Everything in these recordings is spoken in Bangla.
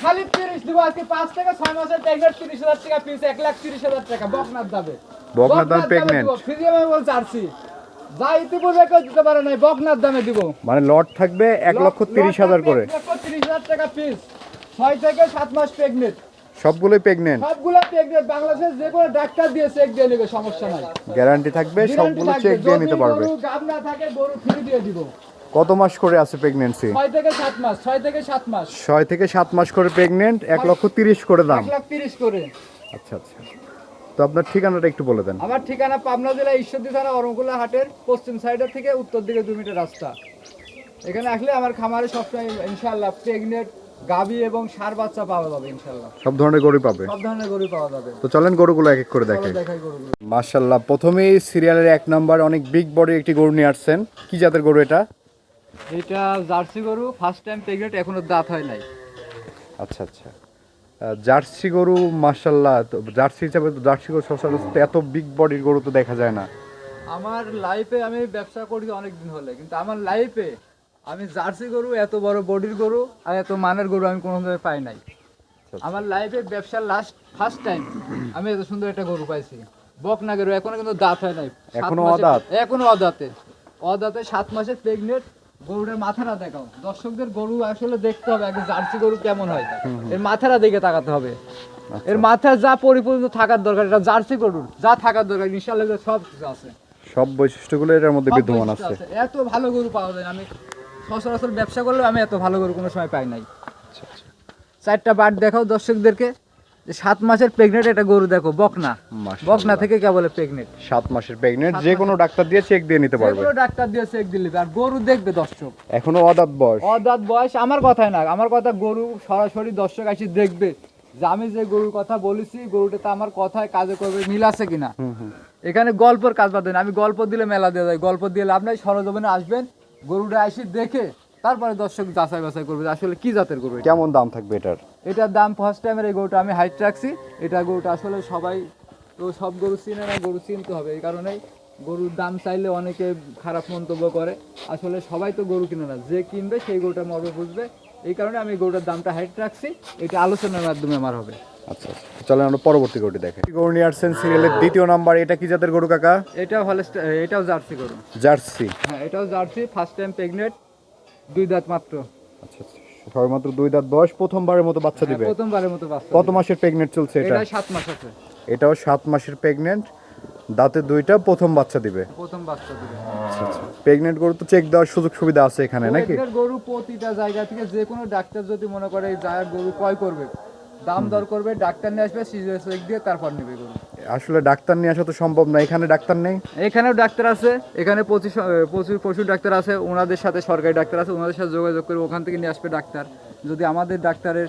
খালি 30 দিব আজকে 5 থেকে 6 মাসের প্রেগনেন্ট 30,000 টাকা পিস 1,30,000 টাকা বকনার দামে প্রেগনেন্ট ফ্রিজিয়াম বল জার্সি যা ইতিপূর্বে কেউ দিতে পারে নাই বকনার দামে দিব মানে লট থাকবে 1,30,000 করে 1,30,000 টাকা পিস 6 থেকে 7 মাস প্রেগনেন্ট সবগুলোই প্রেগনেন্ট বাংলাদেশের যে কোনো ডাক্তার দিয়ে চেক দিয়ে নেবে সমস্যা নাই গ্যারান্টি থাকবে সবগুলো চেক দিয়ে নিতে পারবে গরু গাব না থাকে গরু ফ্রি দিয়ে দিব কত মাস করে আছে প্রেগন্যান্সি 6 থেকে 7 মাস 6 থেকে 7 মাস 6 থেকে 7 মাস করে প্রেগন্যান্ট 1,30,000 করে দাম 1,30,000 করে আচ্ছা আচ্ছা তো আপনার ঠিকানাটা একটু বলে দেন আমার ঠিকানা পাবনা জেলা ঈশ্বরদী থানা অরমকুলা হাটের পশ্চিম সাইডের থেকে উত্তর দিকে 2 মিটার রাস্তা এখানে আসলে আমার খামারে সবসময় ইনশাআল্লাহ প্রেগনেন্ট গাবি এবং ষাঁড় বাচ্চা পাওয়া যাবে ইনশাআল্লাহ সব ধরনের গরু পাবে সব ধরনের গরু পাওয়া যাবে তো চলেন গরুগুলো এক এক করে দেখাই মাশাআল্লাহ প্রথমেই সিরিয়ালের 1 নাম্বার অনেক বিগ বডি একটি গরু নিয়ে আসছেন কি জাতের গরু এটা জার্সি গরু ফার্স্ট টাইম প্রেগনেন্ট এখনো দাঁত হয় নাই আচ্ছা আচ্ছা জার্সি গরু মাশাআল্লাহ তো জার্সি হিসাবে তো জার্সি গরু সচরাচর এত বিগ বডির গরু তো দেখা যায় না আমার লাইফে আমি ব্যবসা করি অনেক দিন হলে কিন্তু আমার লাইফে আমি জার্সি গরু এত বড় বডির গরু আর এত মানের গরু আমি কোনো সময় পাই নাই আমার লাইফে ব্যবসার ফার্স্ট টাইম আমি এত সুন্দর একটা গরু পাইছি বকনা গরু এখনো কিন্তু দাঁত হয় নাই এখনো অদাঁতে 7 মাসের প্রেগনেন্ট গরুটার মাথাটা দেখাও দর্শকদের গরু আসলে দেখতে হবে আগে জার্সি গরু কেমন হয় এর মাথাটা দেখে তাকাতে হবে এর মাথায় যা পরিপূর্ণ থাকার দরকার এটা জার্সি গরুর যা থাকার দরকার ইনশাআল্লাহ সব কিছু আছে সব বৈশিষ্ট্যগুলো এর মধ্যে বিদ্যমান আছে এত ভালো গরু পাওয়া যায় আমি সচরাচর ব্যবসা করলে আমি এত ভালো গরু কোনো সময় পাই নাই আচ্ছা আচ্ছা 4টা বাট দেখাও দর্শকদেরকে যে 7 মাসের প্রেগনেন্ট এটা গরু দেখো বকনা থেকে কে বলে প্রেগনেন্ট 7 মাসের প্রেগনেন্ট যে কোনো ডাক্তার দিয়ে চেক দিয়ে নিতে পারবে যে কোনো ডাক্তার দিয়ে চেক দিলে আর গরু দেখবে দর্শক এখনো অদাঁত বয়স আমার কথাই না আমার কথা গরু সরাসরি দর্শক এসে দেখবে যে আমি যে গরুর কথা বলেছি গরুটা আমার কথায় কাজে করবে মিল আছে কিনা এখানে গল্পের কাজ বাদ দেন আমি গল্প দিলে মেলা দিয়ে যায় গল্প দিয়ে লাভ নাই সরজমিনে আসবেন গরুটা এসে দেখে তারপরে দর্শক যাচাই বাছাই করবে আসলে কি জাতের গরু কেমন দাম থাকবে এটার দাম ফার্স্ট টাইমের এই গরুটা আমি হাইট রাখছি এটা গরুটা আসলে সবাই তো সব গরু চিনে না গরু চিনতে হবে এই কারণেই গরুর দাম চাইলে অনেকে খারাপ মন্তব্য করে আসলে সবাই তো গরু কিনে না যে কিনবে সেই গরুটার মর্ম বুঝবে এই কারণে আমি গরুটার দামটা হাইট রাখছি এটা আলোচনার মাধ্যমে আমার হবে আচ্ছা চলেন আমরা পরবর্তী গরুটি দেখাই গরু নিয়ে আসছেন সিরিয়ালের 2য় নাম্বার এটা কি জাতের গরু কাকা এটাও জার্সি গরু জার্সি হ্যাঁ এটাও জার্সি ফার্স্ট টাইম প্রেগনেন্ট 2 দাঁত মাত্র আচ্ছা সবেমাত্র 2 দাঁত বয়স প্রথমবারের মতো বাচ্চা দিবে প্রথমবারের মতো বাচ্চা কত মাসের প্রেগনেন্ট চলছে এটা 7 মাস আছে এটাও 7 মাসের প্রেগনেন্ট দাঁতে 2টা প্রথম বাচ্চা দিবে আচ্ছা প্রেগনেন্ট গরু তো চেক দেওয়ার সুযোগ সুবিধা আছে এখানে নাকি গরু প্রতিটা জায়গা থেকে যে কোনো ডাক্তার যদি মনে করে যার গরু ক্রয় করবে দাম দর করবে ডাক্তার নিয়ে আসবে সিজার চেক দিয়ে তারপর নেবে গরু আসলে ডাক্তার নিয়ে আসা তো সম্ভব না এখানে ডাক্তার নেই এখানেও ডাক্তার আছে এখানে প্রচুর পশু ডাক্তার আছে ওনাদের সাথে সরকারি ডাক্তার আছে ওনাদের সাথে যোগাযোগ করে ওখান থেকে নিয়ে আসবে ডাক্তার যদি আমাদের ডাক্তারের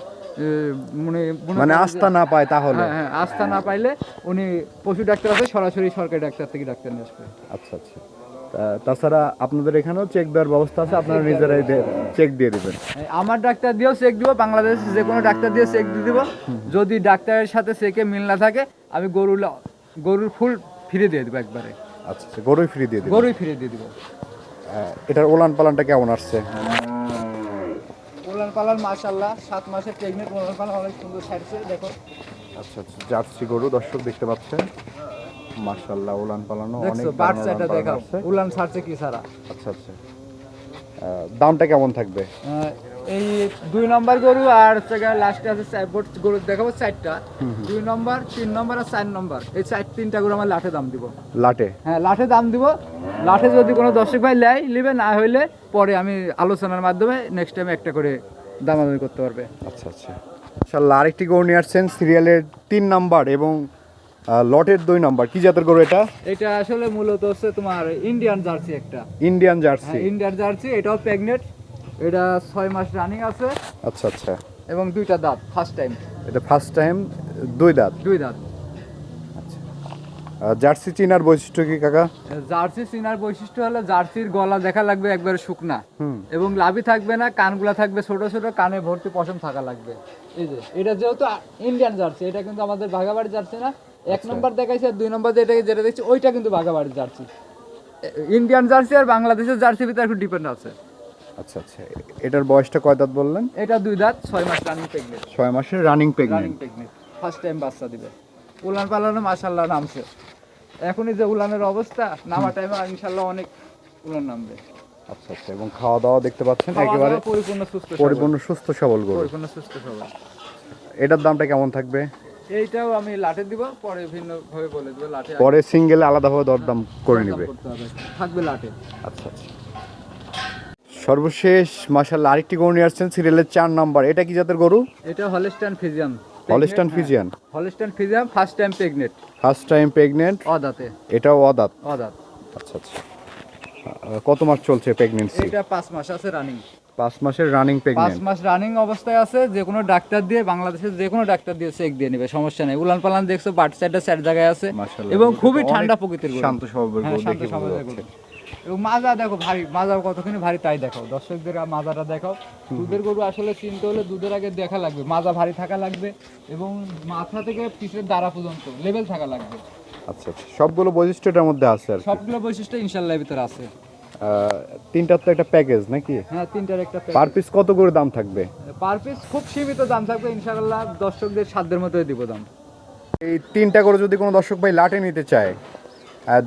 মানে আস্থা না পায় তাহলে হ্যাঁ আস্থা না পাইলে উনি পশু ডাক্তার আছে সরাসরি সরকারি ডাক্তার থেকে ডাক্তার নিয়ে আসবে আচ্ছা তাছাড়া আপনাদের এখানেও চেক দেওয়ার ব্যবস্থা আছে আপনারা নিজেরাই চেক দিয়ে দিবেন আমার ডাক্তার দিয়েও চেক দিব বাংলাদেশ যে কোনো ডাক্তার দিয়ে চেক দিয়ে দিব যদি ডাক্তারের সাথে চেকে মিল না থাকে আমি গরুর ফুল ফ্রি দিয়ে দেবো একবারে আচ্ছা গরুই ফ্রি দিয়ে দিব এটার ওলান পালানটা কেমন আসছে ওলান পালান মাশাআল্লাহ 7 মাসের প্রেগনেন্ট ওলান পালান অনেক সুন্দর ছাড়ছে দেখো আচ্ছা জার্সি গরু দর্শক দেখতে পাচ্ছেন মাশাআল্লাহ ওলান পালানো অনেক বাচ্চাটা দেখো উলান ছাড়ছে কি সারা আচ্ছা দামটা কেমন থাকবে এই 2 নম্বর গরু আর লাস্টে আছে গরু দেখাবো 4টা 2 নম্বর 3 নম্বর আর 4 নম্বর এই 3টা গরু আমার লাঠে দাম দিব লাঠে দাম দিব লাঠে যদি কোনো দর্শক ভাই নেবে না হইলে পরে আমি আলোচনার মাধ্যমে নেক্সট টাইম একটা করে দামাদামি করতে পারবে আচ্ছা ইনশাআল্লাহ আরেকটি গরু নিয়ে আসছেন সিরিয়ালের 3 নাম্বার এবং লটের 2 নাম্বার কি জাতের গরু এটা আসলে মূলত হচ্ছে তোমার ইন্ডিয়ান জার্সি ইন্ডিয়ান জার্সি এটাও প্রেগনেন্ট এটা 6 মাস রানিং আছে আচ্ছা এবং 2টা দাঁত ফার্স্ট টাইম এটা ফার্স্ট টাইম 2 দাঁত আচ্ছা জার্সি চিনার বৈশিষ্ট্য কি কাকা জার্সি চিনার বৈশিষ্ট্য হলো জার্সির গলা দেখা লাগবে একবারে শুকনা এবং লাভি থাকবে না কানগুলা থাকবে ছোট ছোট কানে ভর্তি পশম থাকা লাগবে এই যে এটা যেহেতু ইন্ডিয়ান জার্সি এটা কিন্তু আমাদের বাঘাবাড়ি জার্সি না 1 নম্বর দেখাইছে আর 2 নম্বর যেটা দেখছি ওইটা কিন্তু বাঘাবাড়ির জার্সি ইন্ডিয়ান জার্সি আর বাংলাদেশের জার্সির ভিতরে একটু ডিপেন্ড আছে আচ্ছা আচ্ছা, এটার বয়সটা কয় দাঁত বললেন? এটা 2 দাঁত 6 মাস রানিং প্রেগনেন্ট। 6 মাসের running running pregnant. Pregnant, first time বাচ্চা দিবে। উলান পালানো মাশাআল্লাহ নামছে। এখনই যে উলানের অবস্থা, নামা টাইমে ইনশাআল্লাহ অনেক উলান নামবে। আচ্ছা আচ্ছা, এবং খাওয়া দাওয়া দেখতে পাচ্ছেন একেবারে পরিপূর্ণ সুস্থ সবল গরু। পরিপূর্ণ সুস্থ সবল। এটার দামটা কেমন থাকবে? এইটাও আমি লাটে দিব, পরে ভিন্ন ভাবে বলে দেব। লাটে পরে সিঙ্গেল আলাদাভাবে দরদাম করে নেবে। থাকবে লাটে। আচ্ছা আচ্ছা, সর্বশেষ মাশাআল্লাহ আরেকটি গরু নিয়ে আসছেন সিরিয়ালের 4 নাম্বার। এটা কি জাতের গরু? এটা Holstein Friesian. Holstein Friesian. Holstein Friesian, first time pregnant. First time pregnant. অদাঁতে। এটাও অদাঁত। অদাঁত। আচ্ছা আচ্ছা, কত মাস চলছে প্রেগন্যান্সি? এটা 5 মাস আছে রানিং। 5 মাসের রানিং 5 প্রেগন্যান্ট। মাস রানিং অবস্থায় আছে। যে কোনো ডাক্তার দিয়ে, বাংলাদেশের যে কোনো ডাক্তার দিয়ে চেক দিয়ে নেবে, সমস্যা নেই। উলান পালান দেখছো, বাট সাইডটা সাইড জায়গায় আছে মাশাআল্লাহ, এবং খুবই অনেক ঠান্ডা প্রকৃতির গরু। শান্ত স্বভাবের হ্যাঁ, গরু শান্ত দেখে বোঝা স্বভাবের যাচ্ছে। গরু। এবং মাজা দেখো ভারী, মাজা কতখানি ভারী তাই দেখাও দর্শকদের। মাজাটা দেখাও। দুধের গরু আসলে চিনতে হলে দুধের আগে দেখা লাগবে, মাজা ভারী থাকা লাগবে এবং মাথা থেকে পিছের দাঁড়া পর্যন্ত লেভেল থাকা লাগবে। আচ্ছা আচ্ছা, সবগুলো বৈশিষ্ট্য এটার মধ্যে আছে আর কি। সবগুলো বৈশিষ্ট্য ইনশাআল্লাহ এর ভিতরে আছে। তিনটার তো একটা প্যাকেজ নাকি? হ্যাঁ, তিনটার একটা পার পিস কত করে দাম থাকবে? পার পিস খুব সীমিত দাম থাকবে ইনশাআল্লাহ, দর্শকদের সাধ্যের মতোই দিব দাম। এই তিনটা করে যদি কোনো দর্শক ভাই লাটে নিতে চায়,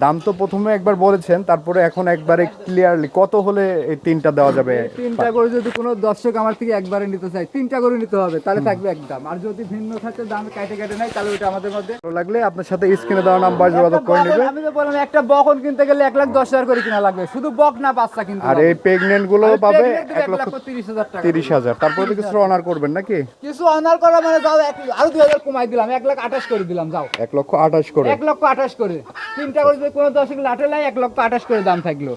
দাম তো প্রথমে একবার বলেছেন, তারপরে এখন একবারে ক্লিয়ারলি কত হলে এই তিনটা দেওয়া যাবে? এই তিনটা করে যদি কোনো দর্শক আমার থেকে একবারে নিতে চায়, তিনটা করে নিতে হবে, তাহলে থাকবে একদম। আর যদি ভিন্ন থাকে, দাম কাটে কাটে নাই, তাহলে ওটা আমাদের মধ্যে। ভালো লাগলে আপনার সাথে স্ক্রিনে দেওয়া নাম্বার যোগাযোগ করে নেবে। আমি তো বললাম একটা বকন কিনতে গেলে 1,10,000 করে কিনা লাগবে, শুধু বক না বাচ্চা কিনতে আর হবে। এই প্রেগনেন্ট গুলো আর পাবে pregnant দিলে 1,30,000 টাকা। 30,000। তারপরে তো কিছু অনার করবেন নাকি? কিছু অনার করা মানে যাও, আরো 2,000 কমাই দিলাম, 1,28,000 করে দিলাম, যাও 1,28,000 করে। 1,28,000 করে। তিনটা করে যদি কোনো দর্শক লাটে লাই, 1,28,000 করে দাম থাকলো।